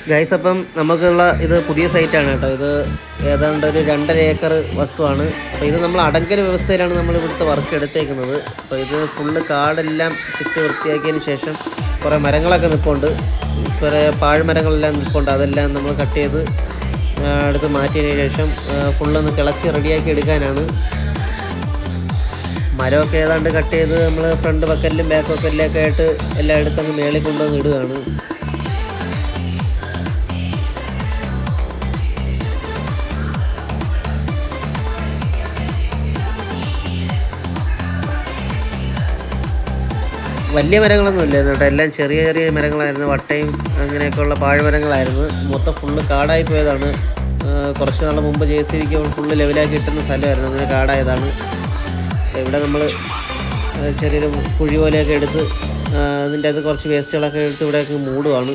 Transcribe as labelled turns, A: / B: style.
A: Guys, അപ്പം നമുക്കുള്ള ഇത് പുതിയ സൈറ്റാണ് കേട്ടോ. ഇത് ഏതാണ്ട് ഒരു 2.5 ഏക്കർ വസ്തുവാണ്. അപ്പോൾ ഇത് നമ്മൾ അടങ്കൽ വ്യവസ്ഥയിലാണ് നമ്മൾ ഇവിടുത്തെ വർക്ക് എടുത്തേക്കുന്നത്. അപ്പോൾ ഇത് ഫുള്ള് കാടെല്ലാം ചുറ്റി വൃത്തിയാക്കിയതിന് ശേഷം കുറേ മരങ്ങളൊക്കെ നിൽപ്പുണ്ട്. കുറേ പാഴ്മരങ്ങളെല്ലാം നിൽപ്പുണ്ട്. അതെല്ലാം നമ്മൾ കട്ട് ചെയ്ത് എടുത്ത് മാറ്റിയതിന് ശേഷം ഫുള്ളൊന്ന് കിളച്ച് റെഡിയാക്കി എടുക്കാനാണ്. മരമൊക്കെ ഏതാണ്ട് കട്ട് ചെയ്ത് നമ്മൾ ഫ്രണ്ട് ബക്കലിലും ബാക്ക് ബക്കലിലൊക്കെ ആയിട്ട് എല്ലാം എടുത്തങ്ങ് മേളിൽ കൊണ്ടുവന്ന് ഇടുകയാണ്. വലിയ മരങ്ങളൊന്നും ഇല്ലായിരുന്നു കേട്ടോ. എല്ലാം ചെറിയ ചെറിയ മരങ്ങളായിരുന്നു. വട്ടയും അങ്ങനെയൊക്കെയുള്ള പാഴ്മരങ്ങളായിരുന്നു. മൊത്തം ഫുള്ള് കാടായി പോയതാണ്. കുറച്ച് നാൾ മുമ്പ് JCBക്ക് ഫുള്ള് ലെവലാക്കി കിട്ടുന്ന സ്ഥലമായിരുന്നു. അങ്ങനെ കാടായതാണ്. ഇവിടെ നമ്മൾ ചെറിയൊരു കുഴി പോലെയൊക്കെ എടുത്ത് അതിൻ്റെ അത് കുറച്ച് വേസ്റ്റുകളൊക്കെ എടുത്ത് ഇവിടെയൊക്കെ മൂടുവാണ്.